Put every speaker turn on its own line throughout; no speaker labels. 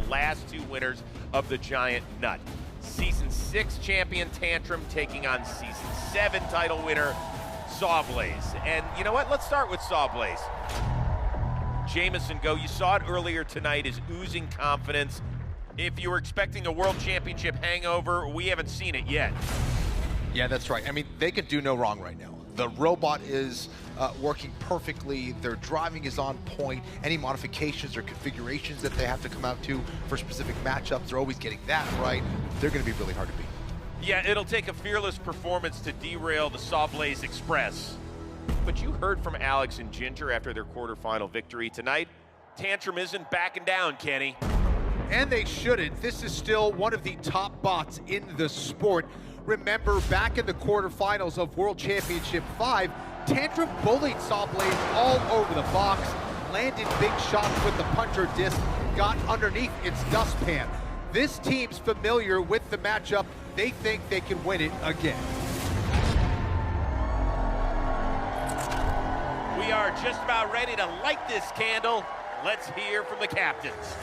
last two winners of the Giant Nut. Season 6 champion Tantrum taking on Season 7 title winner SawBlaze. And you know what? Let's start with SawBlaze. Jameson, go. You saw it earlier tonight, is oozing confidence. If you were expecting a World Championship hangover, we haven't seen it yet.
Yeah, that's right. I mean, they could do no wrong right now. The robot is working perfectly. Their driving is on point. Any modifications or configurations that they have to come out to for specific matchups, they're always getting that right. They're going to be really hard to beat. Yeah,
it'll take a fearless performance to derail the SawBlaze Express. But you heard from Alex and Ginger after their quarterfinal victory tonight. Tantrum isn't backing down, Kenny.
And they shouldn't. This is still one of the top bots in the sport. Remember, back in the quarterfinals of World Championship 5, Tantrum bullied SawBlaze all over the box, landed big shots with the puncher disc, got underneath its dustpan. This team's familiar with the matchup. They think they can win it again.
We are just about ready to light this candle. Let's hear from the captains.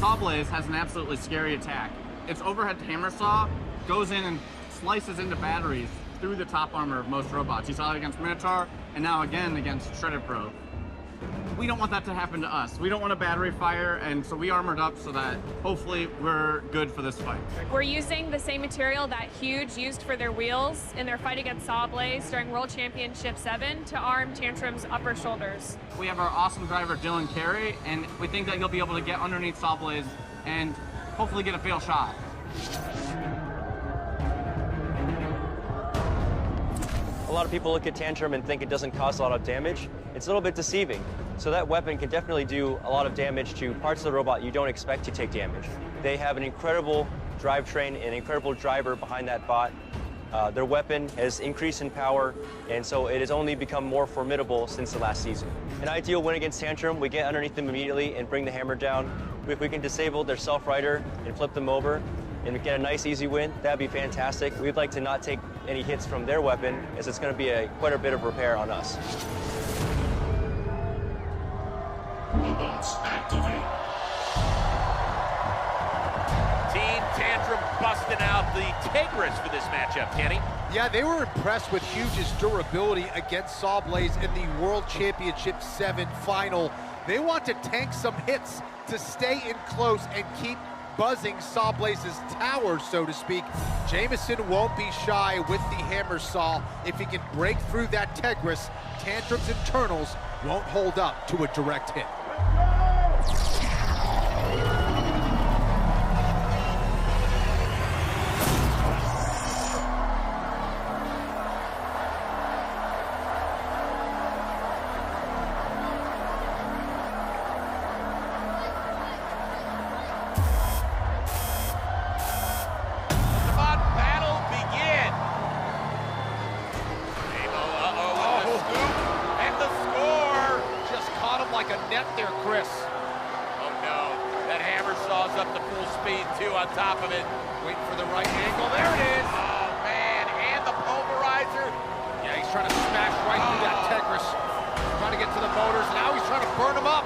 SawBlaze has an absolutely scary attack. Its overhead hammer saw goes in and slices into batteries through the top armor of most robots. You saw it against Minotaur, and now again against Shredded Pro. We don't want that to happen to us. We don't want a battery fire, and so we armored up so that hopefully we're good for this fight.
We're using the same material that Huge used for their wheels in their fight against SawBlaze during World Championship 7 to arm Tantrum's upper shoulders.
We have our awesome driver Dylan Carey, and we think that he'll be able to get underneath SawBlaze and hopefully get a fail shot.
A lot of people look at Tantrum and think it doesn't cause a lot of damage. It's a little bit deceiving. So that weapon can definitely do a lot of damage to parts of the robot you don't expect to take damage. They have an incredible drivetrain, an incredible driver behind that bot. Their weapon has increased in power, and so it has only become more formidable since the last season. An ideal win against Tantrum, we get underneath them immediately and bring the hammer down. If we can disable their self-rider and flip them over and get a nice easy win, that'd be fantastic. We'd like to not take any hits from their weapon, as it's going to be quite a bit of repair on us.
Robots activate.
Team Tantrum busting out the Tigris for this matchup, Kenny.
Yeah, they were impressed with Huge's durability against SawBlaze in the World Championship 7 final. They want to tank some hits to stay in close and keep buzzing SawBlaze's tower, so to speak. Jameson won't be shy with the hammer saw. If he can break through that Tigris, Tantrum's internals won't hold up to a direct hit.
On top of it, waiting for the right angle. There it is. Oh man, and the pulverizer.
Yeah, he's trying to smash right through that Tigris. Trying to get to the motors. Now he's trying to burn them up.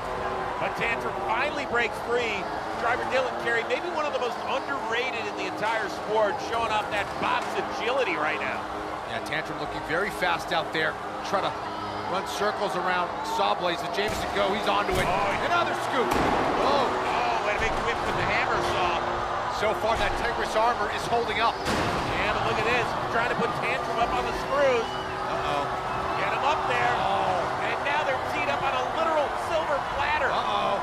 But Tantrum finally breaks free. Driver Dylan Carey, maybe one of the most underrated in the entire sport, showing off that bot's agility right now.
Yeah, Tantrum looking very fast out there. Try to run circles around SawBlaze. The Jameson go. He's onto it.
Oh,
another scoop. Oh,
way to make whip with the hammer saw.
So far, that Tigris armor is holding up.
Yeah, but look at this. Trying to put Tantrum up on the screws.
Uh-oh.
Get him up there.
Oh.
And now they're teed up on a literal silver platter.
Uh-oh.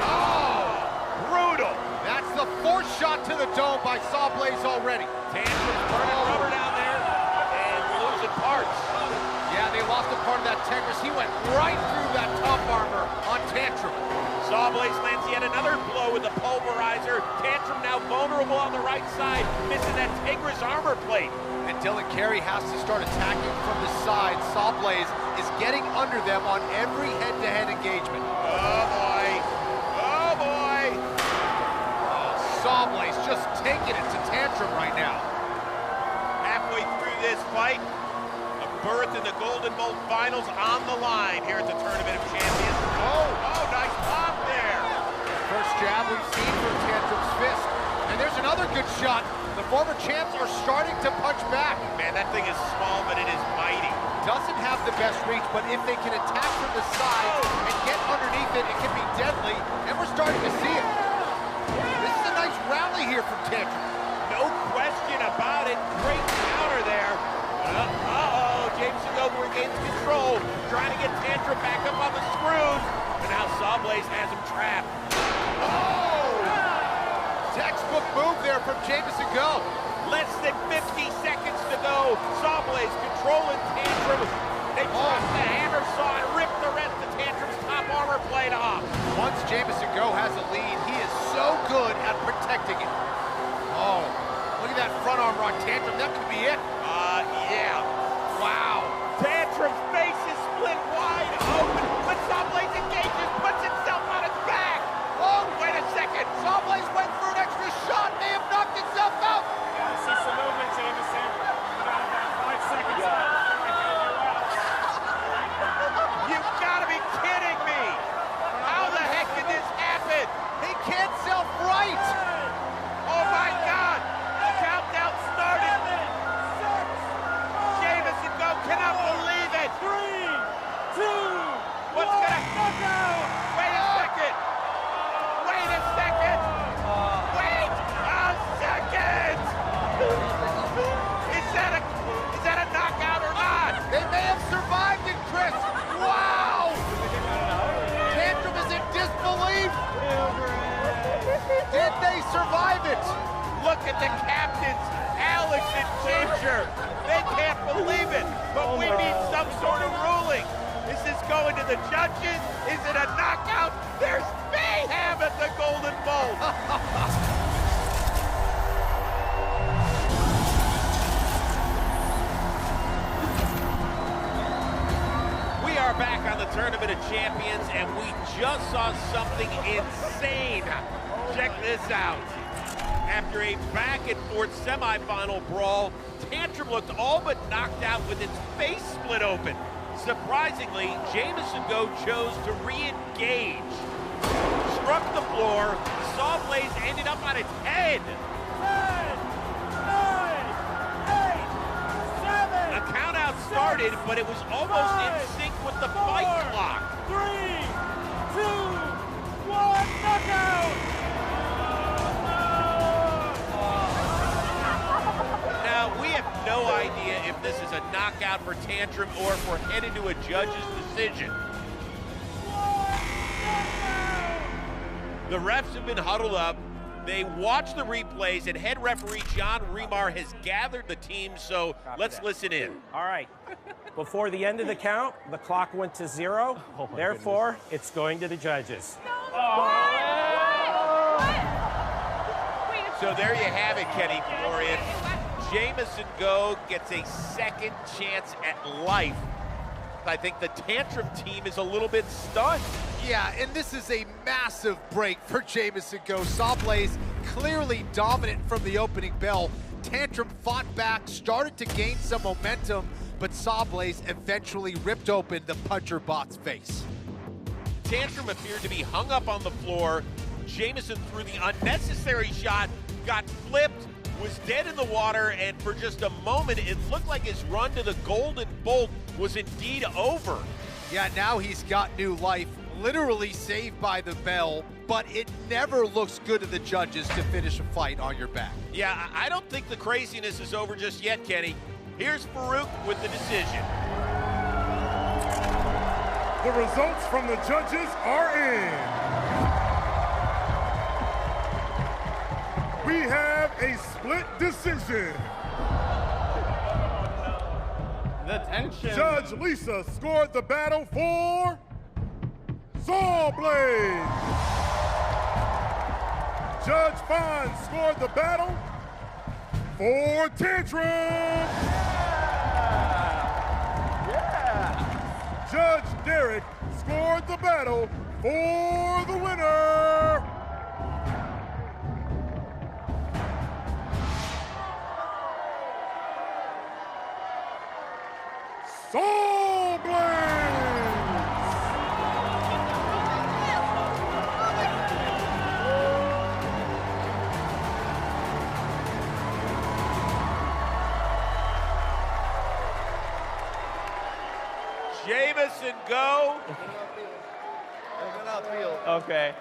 Oh, brutal.
That's the fourth shot to the dome by SawBlaze already.
Tantrum's burning rubber down there and losing parts.
Yeah, they lost a part of that Tigris. He went right through that top armor on Tantrum.
SawBlaze lands yet another blow with the pulverizer. Tantrum now vulnerable on the right side, missing that Tigris armor plate.
And Dylan Carey has to start attacking from the side. SawBlaze is getting under them on every head-to-head engagement.
Oh boy, oh boy.
SawBlaze just taking it to Tantrum right now.
Halfway through this fight, a berth in the Golden Bolt Finals on the line here at the Tournament of Champions. Oh, nice pop there.
First jab we've seen from Tantrum's fist. And there's another good shot. The former champs are starting to punch back.
Man, that thing is small, but it is mighty.
Doesn't have the best reach, but if they can attack from the side and get underneath it, it can be deadly, and we're starting to see it. This is a nice rally here from Tantrum.
No question about it. Great counter there. Uh-oh, Jameson Go regains control, trying to get Tantrum back up on the screws, and now SawBlaze has him trapped.
Oh! Textbook move there from Jameson Go.
Less than 50 seconds to go. SawBlaze controlling Tantrum. They drop the hammer saw and rip the rest of Tantrum's top armor plate off.
Once Jameson Go has a lead, he is so good at protecting it. Oh, look at that front arm rock, Tantrum. That could be it.
Yeah. Wow. Tantrum's face is split wide open, but SawBlaze engages, puts himself on his back. Oh, wait a second.
SawBlaze went for an extra shot, may have knocked himself out.
See some movement, Jameson. You got about 5 seconds left.
You've got to be kidding me. How the heck did this happen?
He can't self-right.
Oh my God. The countdown started. Jameson Go cannot believe it.
3, 2,
What's gonna happen? Wait a second. Wait a second. Wait a second. Is that a knockout or not?
They may have survived it, Chris. Wow. Tantrum is in disbelief. Did they survive it?
Look at the captains, Alex and Ginger. They can't believe it, but we need some sort of ruling. Is this going to the judges? Is it a knockout? There's mayhem at the Golden Bowl. We are back on the Tournament of Champions, and we just saw something insane. Check this out. After a back-and-forth semifinal brawl, Tantrum looked all but knocked out with its face split open. Surprisingly, Jameson Go chose to re-engage. Struck the floor, SawBlaze ended up on its head.
10, 9, 8, 7.
A countout started, but it was almost in sync with the fight clock.
3, 2, 1, knockout.
Now, we have no idea if this is a knockout for Tantrum or if we're headed to a judge's decision. The refs have been huddled up. They watch the replays, and head referee John Remar has gathered the team, so let's listen in.
All right. Before the end of the count, the clock went to 0. Therefore, it's going to the judges.
So there you have it, Kenny Florian. Jameson Go gets a second chance at life. I think the Tantrum team is a little bit stunned.
Yeah, and this is a massive break for Jameson Go. SawBlaze clearly dominant from the opening bell. Tantrum fought back, started to gain some momentum, but SawBlaze eventually ripped open the puncher bot's face.
Tantrum appeared to be hung up on the floor. Jameson threw the unnecessary shot, got flipped, was dead in the water, and for just a moment, it looked like his run to the Golden Bolt was indeed over.
Yeah, now he's got new life, literally saved by the bell, but it never looks good to the judges to finish a fight on your back.
Yeah, I don't think the craziness is over just yet, Kenny. Here's Farouk with the decision.
The results from the judges are in. We have a split decision.
The tension.
Judge Lisa scored the battle for SawBlaze. Judge Fine scored the battle for Tantrum. Judge Derek scored the battle for the winner. SawBlaze!
Jameson, go.
Okay.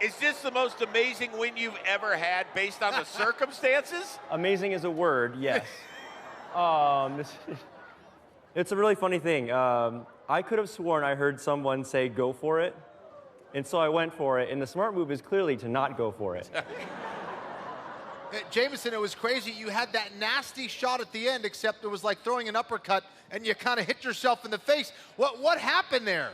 Is this the most amazing win you've ever had based on the circumstances?
Amazing is a word, yes. It's a really funny thing. I could have sworn I heard someone say, go for it. And so I went for it. And the smart move is clearly to not go for it.
Jameson, it was crazy. You had that nasty shot at the end, except it was like throwing an uppercut, and you kind of hit yourself in the face. What happened there?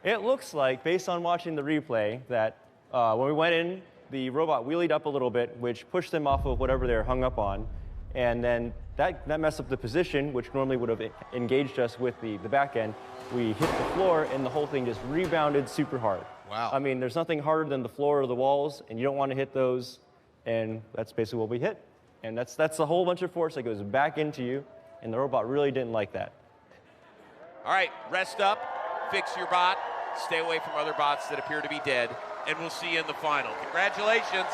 It looks like, based on watching the replay, that when we went in, the robot wheelied up a little bit, which pushed them off of whatever they're hung up on. And then that messed up the position, which normally would have engaged us with the back end. We hit the floor, and the whole thing just rebounded super hard.
Wow.
I mean, there's nothing harder than the floor or the walls, and you don't want to hit those. And that's basically what we hit. And that's a whole bunch of force that goes back into you, and the robot really didn't like that.
All right, rest up, fix your bot, stay away from other bots that appear to be dead, and we'll see you in the final. Congratulations.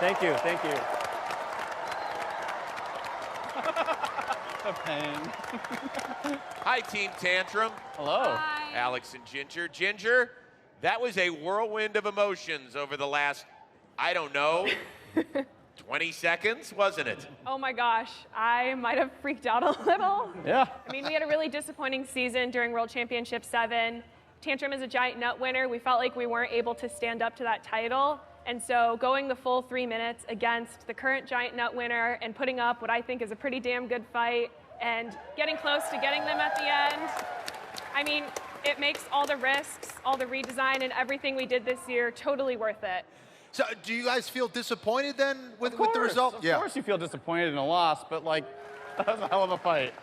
Thank you, thank you.
The pain.
Hi, Team Tantrum.
Hello.
Hi.
Alex and Ginger. Ginger, that was a whirlwind of emotions over the last, I don't know, 20 seconds, wasn't it?
Oh my gosh, I might have freaked out a little.
Yeah.
I mean, we had a really disappointing season during World Championship 7. Tantrum is a giant nut winner. We felt like we weren't able to stand up to that title. And so going the full 3 minutes against the current giant nut winner and putting up what I think is a pretty damn good fight and getting close to getting them at the end, I mean, it makes all the risks, all the redesign and everything we did this year totally worth it.
So do you guys feel disappointed then with the result?
Of course you feel disappointed in a loss, but like, that was a hell of a fight.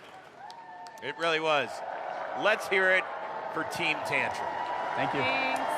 It really was. Let's hear it for Team Tantrum.
Thank you.
Thanks.